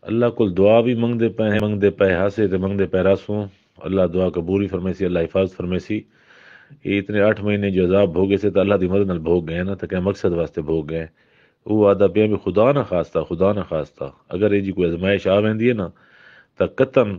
اللہ کو دعا بھی منگتے پے ہاسے تے منگتے پے راسوں اللہ دعا قبول ہی فرمیسی اللہ حفاظت فرمیسی یہ اتنے 8 مہینے جو عذاب بھوگے سے تو اللہ دی مدد نال بھوگ گئے نا تو کہ مقصد واسطے بھوگ گئے وہ آدھا پیا بھی خدا نہ خواستہ اگر یہ جی کوئی ازمائش آ ویندی ہے نا تو قطن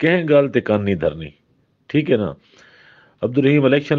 کہیں گال تے کان نہیں دھرنی ٹھیک ہے نا عبدالرحیم الیکشن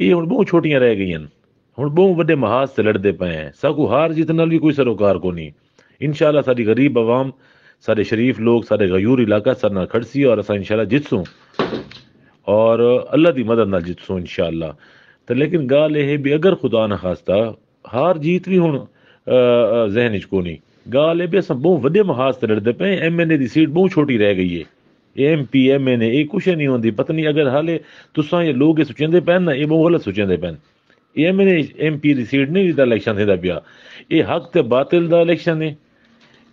ਇਹ ਹੁਣ ਬਹੁਤ ਛੋਟੀਆਂ ਰਹਿ ਗਈਆਂ ਹੁਣ ਬਹੁਤ ਵੱਡੇ ਮਹਾਜ਼ ਤੇ ਲੜਦੇ ਪਏ ਹੈ ਸਾਕੂ ਹਾਰ ਜਿੱਤ ਨਾਲ ਵੀ ਕੋਈ ਸਰੋਕਾਰ ਕੋ ਨਹੀਂ انشاءاللہ ਸਾਡੀ ਗਰੀਬ عوام ਸਾਡੇ ਸ਼ਰੀف ਲੋਕ ਸਾਡੇ غیور علاقہ سر نال کھڑسی اور اسا انشاءاللہ جتسوں اور اللہ دی مدد نال جتسوں انشاءاللہ تو لیکن گال یہ بھی اگر خدا نہ خواستہ ہار جیت بھی ہوں ذہن چ کو نہیں گال یہ بھی اصل بہت وڈے محاذ سے لڑتے پے ایم این اے دی سیٹ بہت چھوٹی رہ گئی ہے ایم پی ایم این اے یہ کچھ نہیں ہوتی پتہ نہیں اگر حالے تساں یہ لوگ یہ سوچندے پین نا یہ بہت غلط سوچندے پین M N A M P دی سیٹ نہیں دیتا الیکشن تھیندا پیا یہ حق تے باطل دا الیکشن ہے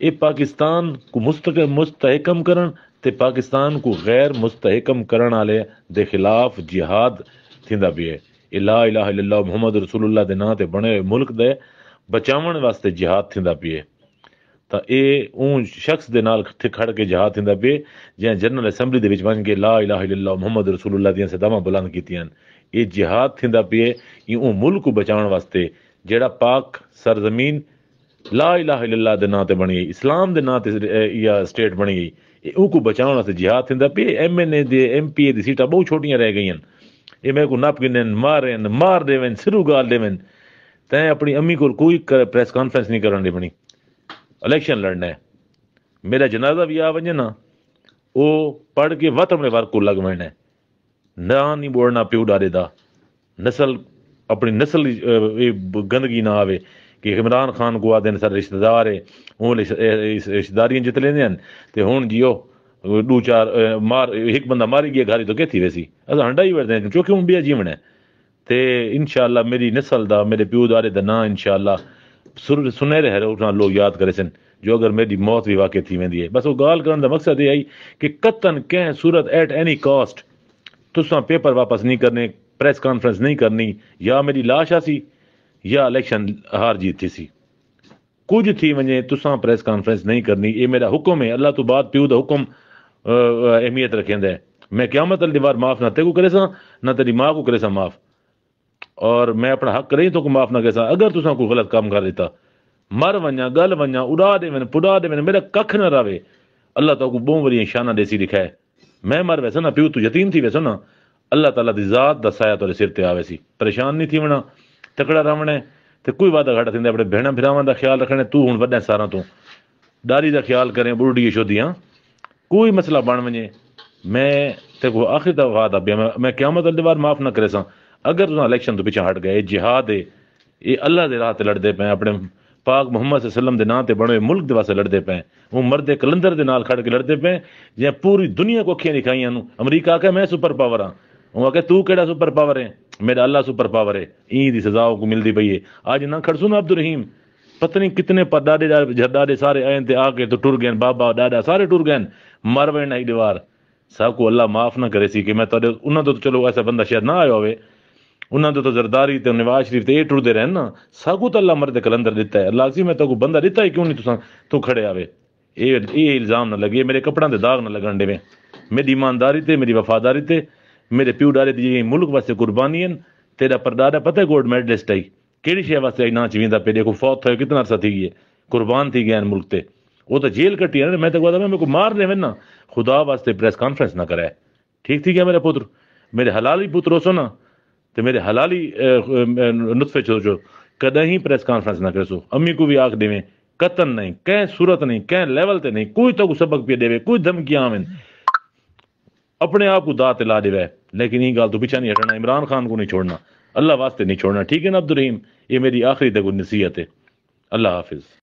یہ پاکستان کو مستحکم کرن تے پاکستان کو غیر مستحکم کرن والے دے خلاف جہاد تھیندا پیا یہ لا الہ الا اللہ محمد رسول اللہ دے نام تے بنے ملک دے بچاون واسطے جہاد تھیندا پیا تا اے اون شخص دے نال کھڑ کے جہاد تھیندا پیا جے جنرل اسمبلی دے وچ ون کے لا الہ الا اللہ محمد رسول اللہ دیاں صداواں بلند کیتیاں یہ جہاد تھیندا پیا یہ اون ملک کو بچاون واسطے جیڑا پاک سرزمین لا الہ الا اللہ دے نام تے بنی گئی اسلام دے نام تے یا اسٹیٹ بنی گئی ان کو بچاؤ واسطے جہاد تھیندا پیا ایم این اے دے ایم پی اے دی سیٹاں بہت چھوٹیاں رہ گئیں یہ میرے کو نپ گنن مار دین سرو گال دین تیں اپنی امی کو کوئی پریس کانفرنس نہیں کرن دی بنی الیکشن لڑنا ہے میرا جنازہ بھی آ ونجے نا وہ پڑھ کے وط اپنے ورک کو لگ وینا ہے نہ نہیں بوڑنا پیو ڈاڈے دا نسل اپنی نسل گندگی نہ آوے کہ عمران خان کو آدھے سارے رشتہ دار ہے ہوں رشتہ داریاں جت لیندے ہیں تے ہوں جیو دو چار مار ایک بندہ ماری گیا گھاری تو کہتی ویسی اصل ہنڈا ہی وردے ہیں چونکہ ہوں بیا جیون ہے تے انشاءاللہ میری نسل دا میرے پیو دارے دا نا انشاءاللہ سنہرے ہے اٹھنا لوگ یاد کرے سن جو اگر میری موت بھی واقع تھی ویندی ہے بس وہ گال کرن دا مقصد یہ آئی کہ قطن کہیں صورت ایٹ اینی کاسٹ تساں پیپر واپس نہیں کرنے پریس کانفرنس نہیں کرنی یا میری لاش آسی یا الیکشن ہار جیت تھی سی کچھ تھی ونجے تساں پریس کانفرنس نہیں کرنی یہ میرا حکم ہے اللہ تو بعد پیو دا حکم اہمیت رکھیندا ہے میں قیامت والی بار معاف نہ تے کو کرے سا نہ تیری ماں کو کرے سا معاف اور میں اپنا حق کرے تو کو معاف نہ کرے سا اگر تساں کوئی غلط کام کر دیتا مر ونجا گل ونجا اڑا دے ون پڑا دے ون میرا ککھ نہ راوے اللہ تعالی کو بہت بڑی شانہ دیسی لکھا ہے میں مر ویسا نا پیو تو یتیم تھی ویسا نا اللہ تعالیٰ دی ذات دا سایہ تیرے سر تے آوے سی پریشان نہیں تھی ونا تکڑا رہنا ہے تے کوئی وعدہ گھاٹا تھیندا اپنے بہنا بھراواں دا خیال رکھنا تو ہن وڈا سارا تو داری دا خیال کریں بڑھڑی شودیاں کوئی مسئلہ بن ونجے میں تے کو آخری دا وعدہ پیا میں قیامت والی بار معاف نہ کرے سا اگر تساں الیکشن تو پیچھے ہٹ گئے جہاد ہے یہ اللہ دے راہ تے لڑدے پے اپنے پاک محمد صلی اللہ علیہ وسلم دے نام تے بنے ملک دے واسطے لڑدے پے وہ مرد کلندر دے نال کھڑ کے لڑدے پے جے پوری دنیا کو اکھیاں دکھائیاں نو امریکہ کہ میں سپر پاور ہاں وہ کہ تو کیڑا سپر پاور ہے میرا اللہ سپر پاور ہے این دی سزاؤں کو ملتی پئی ہے آج نہ کھڑسو نا عبدالرحیم پتہ نہیں کتنے پر ڈاڈے سارے آئے تے آ کے تو ٹر گئے بابا ڈاڈا سارے ٹر گئے مر وین ہی دیوار سب کو اللہ معاف نہ کرے سی کہ میں انہوں تو چلو ایسا بندہ شاید نہ آیا ہوئے انہوں تو زرداری تے نواز شریف تے یہ ٹردے رہن نا سب کو تو اللہ مرد کلندر دیتا ہے اللہ سی میں تو بندہ دیتا ہے کیوں نہیں تو کھڑے آوے یہ الزام نہ لگے میرے کپڑا دے داغ نہ لگن دے میری ایمانداری تے میری وفاداری تے میرے پیو ڈارے دی ملک واسطے قربانی تیرا پردادا پتہ ہے گولڈ میڈلسٹ آئی کیڑی شے واسطے آئی نہ چویندا پہ دیکھو فوت ہوئے کتنا عرصہ تھی گئے قربان تھی گیا ملک تے وہ تو جیل کٹی ہے نا میں تو کہتا میں کو مار دے نا خدا واسطے پریس کانفرنس نہ کرے ٹھیک تھی کیا میرے پتر میرے حلالی پتر ہو سو نا تو میرے حلالی نطفے چھو کدے ہی پریس کانفرنس نہ کرے سو امی کو بھی آکھ دے قطن نہیں کہیں صورت نہیں کہیں لیول تے نہیں کوئی تو سبق پہ دے کوئی دھمکیاں آویں اپنے آپ کو دات لا دے لیکن یہ گال تو پیچھا نہیں ہٹنا عمران خان کو نہیں چھوڑنا اللہ واسطے نہیں چھوڑنا ٹھیک ہے نا عبدالرحیم یہ میری آخری تک نصیحت ہے اللہ حافظ